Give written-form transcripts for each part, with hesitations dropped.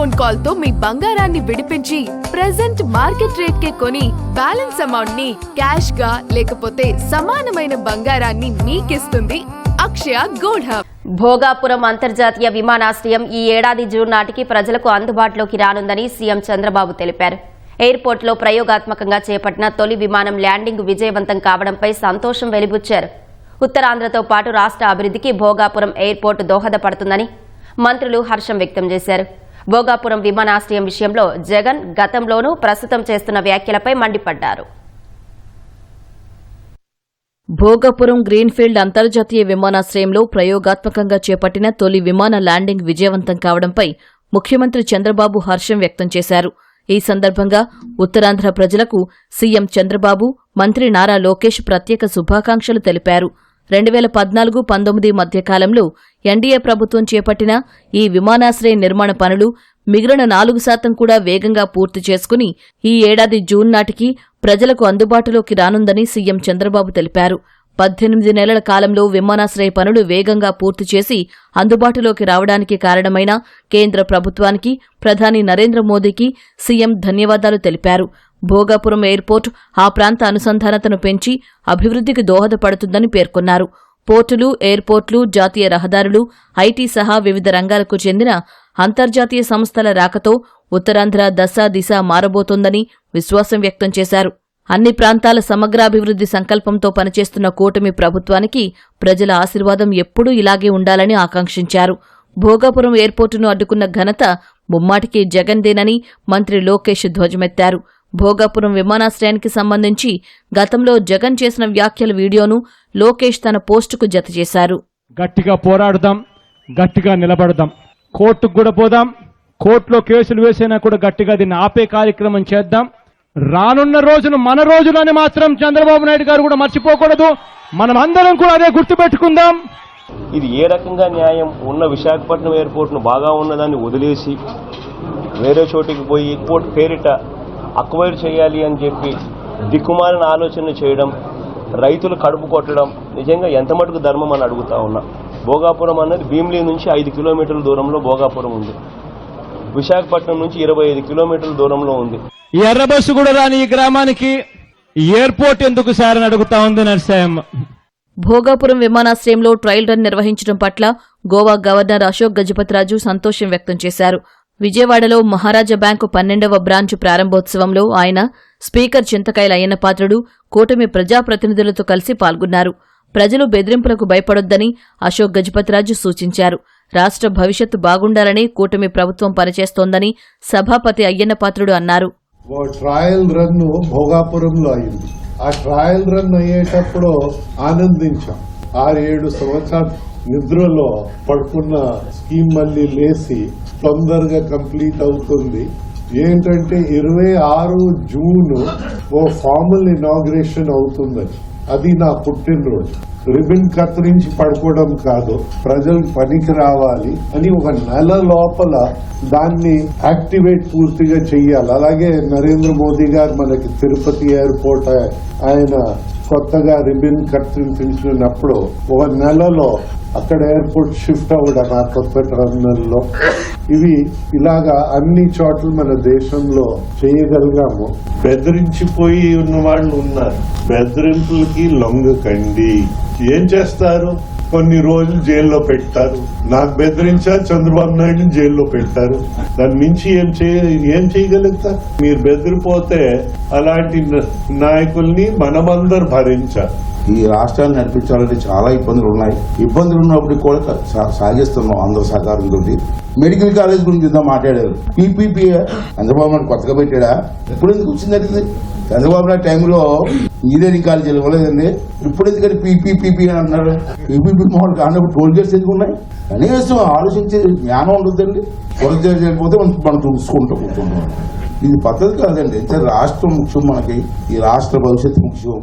Phone call తో మీ బంగారాన్ని విడిపించి ప్రెజెంట్ మార్కెట్ రేట్ కే కొని బ్యాలెన్స్ అమౌంట్ ని క్యాష్ గా లేకపోతే సమానమైన బంగారాన్ని మీకిస్తుంది అక్షయ గోల్డ్ హబ్. భోగాపురం అంతర్జాతీయ విమానాశ్రయం ఈ ఏడాది జూన్ నాటికి ప్రజలకు అందుబాటులోకి రానుందని సీఎం చంద్రబాబు తెలిపారు. ఎయిర్పోర్ట్లో ప్రయోగాత్మకంగా చేపట్టిన తొలి విమానం ల్యాండింగ్ విజయవంతం కావడంపై సంతోషం వెలిబుచ్చారు. ఉత్తరాంధ్రతో పాటు రాష్ట్ర అభివృద్ధికి భోగాపురం ఎయిర్పోర్టు దోహదపడుతుందని మంత్రులు హర్షం వ్యక్తం చేశారు. భోగాపురం విమానాశ్రయం విషయంలో జగన్ గతంలోనూ ప్రస్తుతం చేస్తున్న వ్యాఖ్యలపై మండిపడ్డారు. భోగాపురం గ్రీన్ఫీల్డ్ అంతర్జాతీయ విమానాశ్రయంలో ప్రయోగాత్మకంగా చేపట్టిన తొలి విమాన ల్యాండింగ్ విజయవంతం కావడంపై ముఖ్యమంత్రి చంద్రబాబు హర్షం వ్యక్తం చేశారు. ఈ సందర్భంగా ఉత్తరాంధ్ర ప్రజలకు సీఎం చంద్రబాబు, మంత్రి నారా లోకేష్ ప్రత్యేక శుభాకాంక్షలు తెలిపారు. 2014-19 మధ్య కాలంలో ఎన్డీఏ ప్రభుత్వం చేపట్టిన ఈ విమానాశ్రయ నిర్మాణ పనులు మిగిలిన 4% కూడా వేగంగా పూర్తి చేసుకుని ఈ ఏడాది జూన్ నాటికి ప్రజలకు అందుబాటులోకి రానుందని సీఎం చంద్రబాబు తెలిపారు. 18 నెలల కాలంలో విమానాశ్రయ పనులు వేగంగా పూర్తి చేసి అందుబాటులోకి రావడానికి కారణమైన కేంద్ర ప్రభుత్వానికి, ప్రధాని నరేంద్ర మోదీకి సీఎం ధన్యవాదాలు తెలిపారు. భోగాపురం ఎయిర్పోర్ట్ ఆ ప్రాంత అనుసంధానతను పెంచి అభివృద్ధికి దోహదపడుతుందని పేర్కొన్నారు. పోర్టులు, ఎయిర్పోర్ట్లు, జాతీయ రహదారులు, ఐటీ సహా వివిధ రంగాలకు చెందిన అంతర్జాతీయ సంస్థల రాకతో ఉత్తరాంధ్ర దశ దిశ మారబోతోందని విశ్వాసం వ్యక్తం చేశారు. అన్ని ప్రాంతాల సమగ్రాభివృద్ధి సంకల్పంతో పనిచేస్తున్న కూటమి ప్రభుత్వానికి ప్రజల ఆశీర్వాదం ఎప్పుడూ ఇలాగే ఉండాలని ఆకాంక్షించారు. భోగాపురం ఎయిర్పోర్టును అడ్డుకున్న ఘనత ముమ్మాటికి జగన్దేనని మంత్రి లోకేష్ ధ్వజమెత్తారు. భోగాపురం విమానాశ్రయానికి సంబంధించి గతంలో జగన్ చేసిన వ్యాఖ్యల వీడియోను లోకేష్ తన పోస్టుకు జతచేశారు. గట్టిగా పోరాడదాం, గట్టిగా నిలబడదాం, కోర్టుకు కూడా పోదాం, కోర్టులో కేసులు వేసినా కూడా గట్టిగా దీన్ని ఆపే కార్యక్రమం చేద్దాం. రానున్న రోజును మన రోజులని మాత్రం చంద్రబాబు నాయుడు గారు కూడా మర్చిపోకూడదు. మనం అందరం కూడా అదే గుర్తుపెట్టుకుందాం. ఇది ఏ రకంగా న్యాయం? ఉన్న విశాఖపట్నం ఎయిర్పోర్ట్ను బాగా ఉన్నదాన్ని వదిలేసి వేరే చోటికి పోయి ఎయిర్పోర్ట్ పేరిట అక్వైర్ చేయాలి అని చెప్పి దిక్కుమాలిన ఆలోచన చేయడం, రైతులు కడుపు కొట్టడం నిజంగా ఎంత మటుకు ధర్మం అని అడుగుతా ఉన్నా. భోగాపురం అన్నది భీమిలి నుంచి 5 కిలోమీటర్ల దూరంలో భోగాపురం ఉంది. విశాఖపట్నం నుంచి 25 కిలోమీటర్ల దూరంలో ఉంది. ఎర్ర బస్సు కూడా రాని ఈ గ్రామానికి ఎయిర్పోర్ట్ ఎందుకు సార్ అని అడుగుతా ఉంది నరసాయమ్మ. భోగాపురం విమానాశ్రయంలో ట్రయల్ రన్ నిర్వహించడం పట్ల గోవా గవర్నర్ అశోక్ గజపతిరాజు సంతోషం వ్యక్తం చేశారు. విజయవాడలో మహారాజా బ్యాంకు 12వ బ్రాంచ్ ప్రారంభోత్సవంలో ఆయన, స్పీకర్ చింతకాయల అయ్యన్నపాత్రుడు, కూటమి ప్రజాప్రతినిధులతో కలిసి పాల్గొన్నారు. ప్రజలు బెదిరింపులకు భయపడొద్దని అశోక్ గజపతిరాజు సూచించారు. రాష్ట్ర భవిష్యత్తు బాగుండాలని కూటమి ప్రభుత్వం పనిచేస్తోందని సభాపతి అయ్యన్నపాత్రుడు అన్నారు. ట్రయల్ రన్ భోగాపురంలో అయింది. ఆ ట్రయల్ రన్ అయ్యేటప్పుడు ఆనందించాం. 6-7 సంవత్సరాల నిద్రలో పడుకున్న స్కీమ్ మళ్ళీ లేసి తొందరగా కంప్లీట్ అవుతుంది. ఏంటంటే 26 జూన్ ఓ ఫార్మల్ ఇనాగ్రేషన్ అవుతుందని. అది నా పుట్టినరోజు. రిబన్ కత్తిరించి పడుకోవడం కాదు, ప్రజలు పనికి రావాలి అని ఒక నెల లోపల దాన్ని యాక్టివేట్ పూర్తిగా చెయ్యాలి. అలాగే నరేంద్ర మోదీ గారు మనకి తిరుపతి ఎయిర్పోర్ట్ ఆయన కొత్తగా రిబన్ కత్తిరించినప్పుడు ఒక నెలలో అక్కడ ఎయిర్పోర్ట్ షిఫ్ట్ అవ్వడం ఆ కొత్త టర్మినల్లో. ఇవి ఇలాగా అన్ని చోట్ల మన దేశంలో చేయగలిగాము. బెదిరించిపోయి ఉన్న వాళ్ళు ఉన్నారు. బెదిరింపులకి లొంగకండి. ఏం చేస్తారు? కొన్ని రోజులు జైల్లో పెట్టారు. నాకు బెదిరించారు, చంద్రబాబు నాయుడు జైల్లో పెట్టారు. దాని మించి ఏం చేయగలుగుతారు? మీరు బెదిరిపోతే అలాంటి నాయకుల్ని మనమందరు భరించాలి. ఈ రాష్ట్రాన్ని నడిపించాలంటే చాలా ఇబ్బందులు ఉన్నాయి. ఇబ్బందులు ఉన్నప్పుడు కూడా సాగిస్తున్నాం అందరూ సహకారంతో. మెడికల్ కాలేజ్ గురించి ఇంత మాట్లాడారు. పీపీపీ చంద్రబాబు నాయుడు కొత్తగా పెట్టాడా? ఇప్పుడు ఎందుకు వచ్చింది? చంద్రబాబు నాయుడు టైంలో ఇంజనీరింగ్ కాలేజీలు ఇవ్వలేదండి. ఇప్పుడు ఎందుకంటే పీపీపీ అని అంటున్నారు. పీపీపీ మోడల్ కానప్పుడు టోల్ గేట్స్ ఎందుకు ఉన్నాయి? కనీసం ఆలోచించే జ్ఞానం ఉండదండి. కొరత చేయకపోతే మనం చూసుకుంటూ కూర్చుంటాం. ఇది పద్ధతి కాదండి. రాష్ట్రం ముఖ్యం, మనకి ఈ రాష్ట్ర భవిష్యత్తు ముఖ్యం.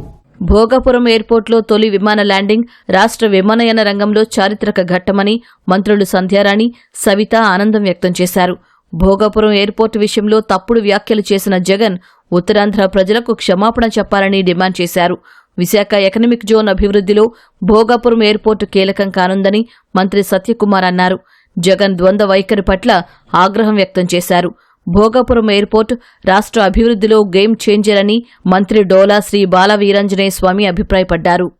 భోగాపురం ఎయిర్పోర్ట్లో తొలి విమాన ల్యాండింగ్ రాష్ట్ర విమానయాన రంగంలో చారిత్రక ఘట్టమని మంత్రులు సంధ్యారాణి, సవిత ఆనందం వ్యక్తం చేశారు. భోగాపురం ఎయిర్పోర్టు విషయంలో తప్పుడు వ్యాఖ్యలు చేసిన జగన్ ఉత్తరాంధ్ర ప్రజలకు క్షమాపణ చెప్పాలని డిమాండ్ చేశారు. విశాఖ ఎకనామిక్ జోన్ అభివృద్ధిలో భోగాపురం ఎయిర్పోర్టు కీలకం కానుందని మంత్రి సత్యకుమార్ అన్నారు. జగన్ ద్వంద్వ వైఖరి పట్ల ఆగ్రహం వ్యక్తం చేశారు. భోగాపురం ఎయిర్పోర్ట్ రాష్ట్ర అభివృద్ధిలో గేమ్ చేంజర్ అని మంత్రి డోలా శ్రీ బాల వీరాంజనేయ స్వామి అభిప్రాయపడ్డారు.